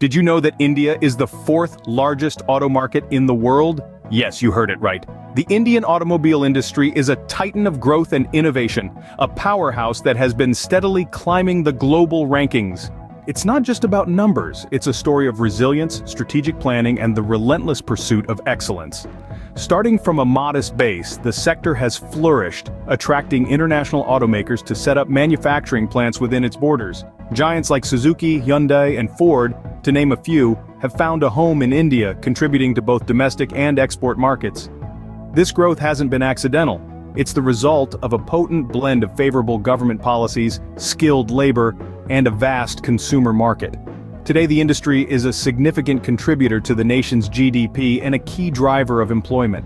Did you know that India is the fourth largest auto market in the world? Yes, you heard it right. The Indian automobile industry is a titan of growth and innovation, a powerhouse that has been steadily climbing the global rankings. It's not just about numbers, it's a story of resilience, strategic planning, and the relentless pursuit of excellence. Starting from a modest base, the sector has flourished, attracting international automakers to set up manufacturing plants within its borders. Giants like Suzuki, Hyundai, and Ford, to name a few, have found a home in India, contributing to both domestic and export markets. This growth hasn't been accidental. It's the result of a potent blend of favorable government policies, skilled labor, and a vast consumer market. Today, the industry is a significant contributor to the nation's GDP and a key driver of employment.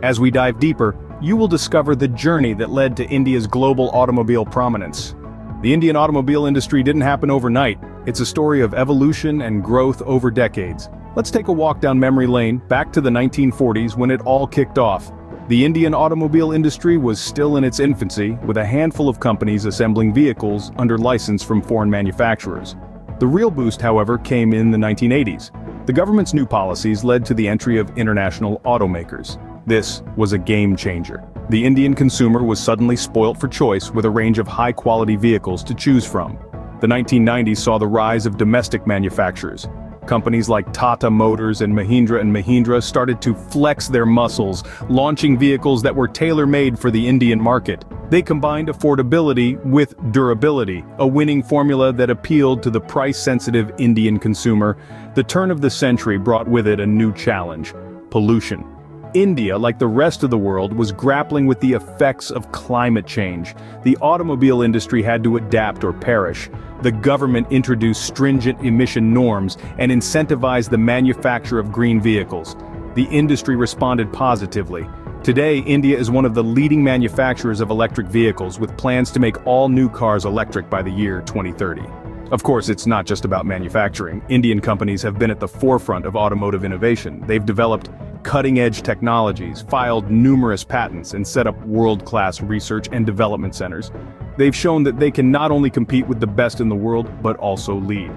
As we dive deeper, you will discover the journey that led to India's global automobile prominence. The Indian automobile industry didn't happen overnight. It's a story of evolution and growth over decades. Let's take a walk down memory lane, back to the 1940s when it all kicked off. The Indian automobile industry was still in its infancy, with a handful of companies assembling vehicles under license from foreign manufacturers. The real boost, however, came in the 1980s. The government's new policies led to the entry of international automakers. This was a game changer. The Indian consumer was suddenly spoilt for choice with a range of high-quality vehicles to choose from. The 1990s saw the rise of domestic manufacturers. Companies like Tata Motors and Mahindra started to flex their muscles, launching vehicles that were tailor-made for the Indian market. They combined affordability with durability, a winning formula that appealed to the price-sensitive Indian consumer. The turn of the century brought with it a new challenge: pollution. India, like the rest of the world, was grappling with the effects of climate change. The automobile industry had to adapt or perish. The government introduced stringent emission norms and incentivized the manufacture of green vehicles. The industry responded positively. Today, India is one of the leading manufacturers of electric vehicles, with plans to make all new cars electric by the year 2030. Of course, it's not just about manufacturing. Indian companies have been at the forefront of automotive innovation. They've developed cutting-edge technologies, filed numerous patents, and set up world-class research and development centers. They've shown that they can not only compete with the best in the world, but also lead.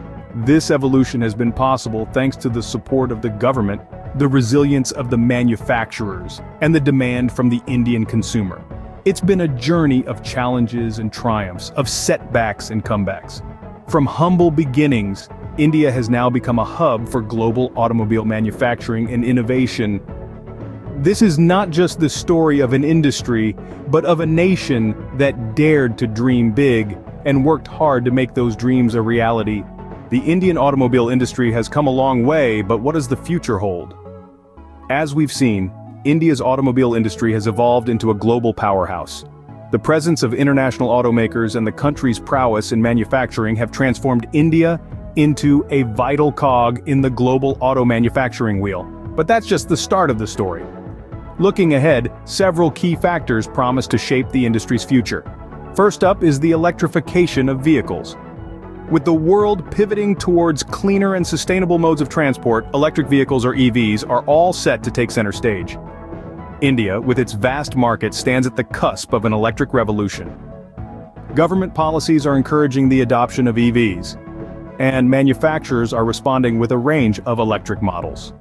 This evolution has been possible thanks to the support of the government, the resilience of the manufacturers, and the demand from the Indian consumer. It's been a journey of challenges and triumphs, of setbacks and comebacks. From humble beginnings, India has now become a hub for global automobile manufacturing and innovation. This is not just the story of an industry, but of a nation that dared to dream big and worked hard to make those dreams a reality. The Indian automobile industry has come a long way, but what does the future hold? As we've seen, India's automobile industry has evolved into a global powerhouse. The presence of international automakers and the country's prowess in manufacturing have transformed India into a vital cog in the global auto manufacturing wheel. But that's just the start of the story. Looking ahead, several key factors promise to shape the industry's future. First up is the electrification of vehicles. With the world pivoting towards cleaner and sustainable modes of transport, electric vehicles, or EVs, are all set to take center stage. India, with its vast market, stands at the cusp of an electric revolution. Government policies are encouraging the adoption of EVs, and manufacturers are responding with a range of electric models.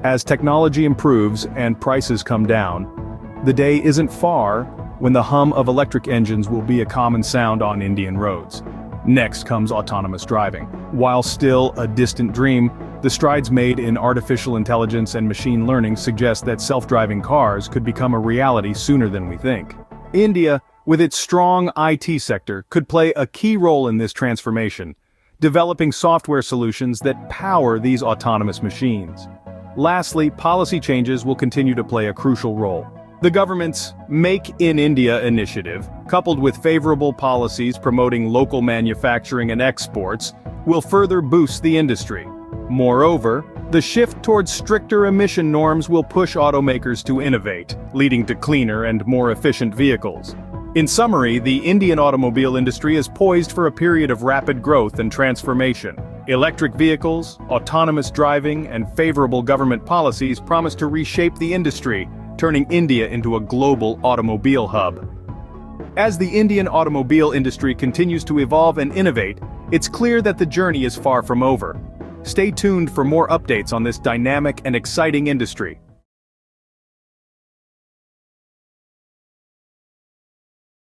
As technology improves and prices come down, the day isn't far when the hum of electric engines will be a common sound on Indian roads. Next comes autonomous driving. While still a distant dream, the strides made in artificial intelligence and machine learning suggest that self-driving cars could become a reality sooner than we think. India, with its strong IT sector, could play a key role in this transformation, developing software solutions that power these autonomous machines. Lastly, policy changes will continue to play a crucial role. The government's Make in India initiative, coupled with favorable policies promoting local manufacturing and exports, will further boost the industry. Moreover, the shift towards stricter emission norms will push automakers to innovate, leading to cleaner and more efficient vehicles. In summary, the Indian automobile industry is poised for a period of rapid growth and transformation. Electric vehicles, autonomous driving, and favorable government policies promise to reshape the industry, turning India into a global automobile hub. As the Indian automobile industry continues to evolve and innovate, it's clear that the journey is far from over. Stay tuned for more updates on this dynamic and exciting industry.